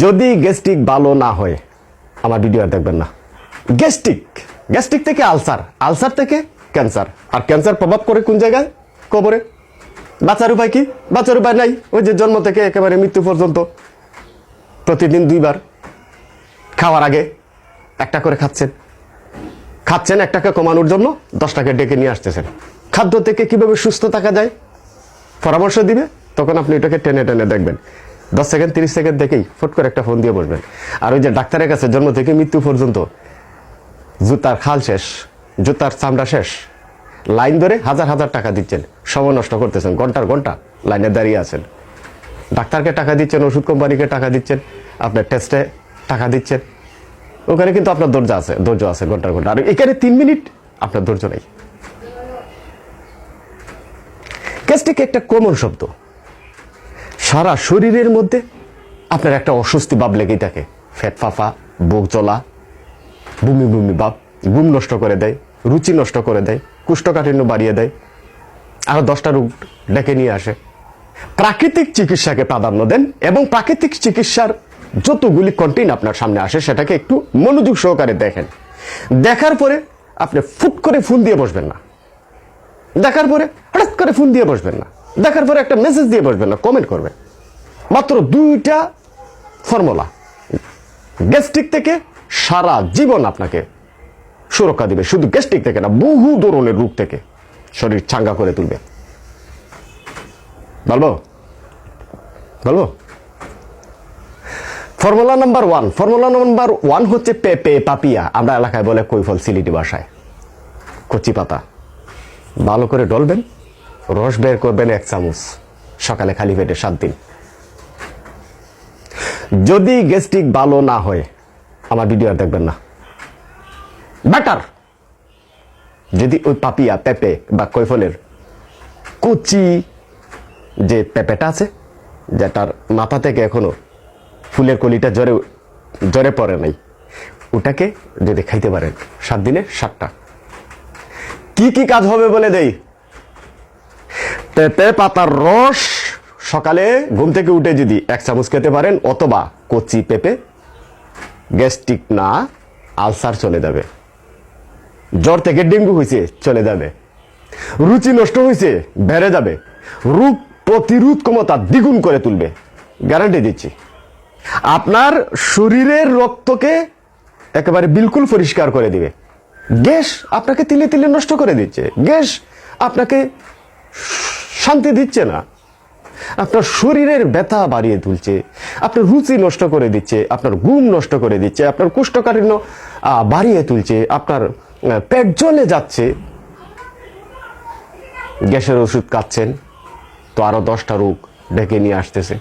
যদি গ্যাস্ট্রিক ভালো না হয় আমার ভিডিও আর দেখবেন না। গ্যাস্ট্রিক থেকে আলসার থেকে ক্যান্সার, আর ক্যান্সার প্রভাব করে কোন জায়গায়? কবরে। বাঁচার উপায় কি? বাঁচার উপায় নাই। ওই যে জন্ম থেকে একেবারে মৃত্যু পর্যন্ত প্রতিদিন 2 বার খাওয়ার আগে একটা করে খাচ্ছেন 1 টাকা কমানোর জন্য 10 টাকা ডেকে নিয়ে আসতেছেন। খাদ্য থেকে কিভাবে সুস্থ থাকা যায় পরামর্শ দিবে, তখন আপনি এটাকে টেনে টেনে দেখবেন। 10 সেকেন্ড 30 সেকেন্ড দেখেই ফট করে একটা ফোন দিয়ে বসবেন। আর ওই যে ডাক্তারের কাছে জন্ম থেকে মৃত্যু পর্যন্ত জুতার খাল শেষ, জুতার চামড়া শেষ, লাইন ধরে হাজার টাকা দিচ্ছেন, সময় নষ্ট করতেছেন, ঘন্টার ঘন্টা লাইনে দাঁড়িয়ে আছেন। ডাক্তারকে টাকা দিচ্ছেন, ওষুধ কোম্পানিকে টাকা দিচ্ছেন, আপনার টেস্টে টাকা দিচ্ছেন। ওখানে কিন্তু আপনার ধৈর্য আছে ঘন্টার ঘন্টা। আর এখানে 3 মিনিট আপনার ধৈর্য নেই। গ্যাস্ট্রিক একটা কমন শব্দ। সারা শরীরের মধ্যে আপনার একটা অস্বস্তি ভাব লেগেই থাকে। ফ্যাট ফাফা, বুক জ্বলা, বমি ভাব, ঘুম নষ্ট করে দেয়, রুচি নষ্ট করে দেয়, কোষ্ঠকাঠিন্য বাড়িয়ে দেয়, আরো 10টা রোগ ডেকে নিয়ে আসে। প্রাকৃতিক চিকিৎসাকে প্রাধান্য দেন এবং প্রাকৃতিক চিকিৎসার যতগুলি কন্টেন্ট আপনার সামনে আসে সেটাকে একটু মনোযোগ সহকারে দেখেন। দেখার পরে আপনি ফুট করে ফোন দিয়ে বসবেন না, দেখার পরে হঠাৎ করে ফোন দিয়ে বসবেন না, দেখার পরে একটা মেসেজ দিয়ে বসবেন না, কমেন্ট করবেন। মাত্র 2টা ফর্মুলা গ্যাস্ট্রিক থেকে সারা জীবন আপনাকে সুরক্ষা দিবে। শুধু গ্যাস্ট্রিক থেকে না, বহু ধরনের রোগ থেকে শরীর চাঙ্গা করে তুলবে। বলবো ফর্মুলা নাম্বার 1 হচ্ছে পেঁপে, পাপিয়া, আমরা এলাকায় বলে কৈফল, সিলেটি ভাষায় কচি পাতা। ভালো করে ডলবেন, রস বের করবেন 1 চামচ, সকালে খালি পেটে 7 দিন। যদি গ্যাস্ট্রিক ভালো না হয় আমার ভিডিও আর দেখবেন না। বেটার যদি ওই পাপিয়া, পেঁপে বা কৈফলের কচি যে পেঁপেটা আছে, যেটার মাথা থেকে এখনো ফুলের কলিটা জ্বরে পড়ে নাই, ওটাকে যদি খাইতে পারেন 7 দিনে 7টা, কি কাজ হবে বলে দেই। পেঁপে পাতার রস সকালে ঘুম থেকে উঠে যদি 1 চামচ খেতে পারেন, অথবা কচি পেঁপে, গ্যাস্ট্রিক না আলসার চলে যাবে। জ্বর থেকে ডেঙ্গু হয়েছে চলে যাবে, রুচি নষ্ট হয়েছে বেড়ে যাবে, রোগ প্রতিরোধ ক্ষমতা দ্বিগুণ করে তুলবে, গ্যারান্টি দিচ্ছি। আপনার শরীরের রক্তকে একেবারে বিলকুল পরিষ্কার করে দিবে। গ্যাস আপনাকে তিলে তিলে নষ্ট করে দিচ্ছে, গ্যাস আপনাকে শান্তি দিচ্ছে না, আপনার শরীরের ব্যথা বাড়িয়ে তুলছে, আপনার রুচি নষ্ট করে দিচ্ছে, আপনার ঘুম নষ্ট করে দিচ্ছে, আপনার কোষ্ঠকাঠিন্য বাড়িয়ে তুলছে, আপনার পেট জ্বলে যাচ্ছে। গ্যাসের ওষুধ খাচ্ছেন তো আরো 10টা রোগ ডেকে নিয়ে আসতেছে।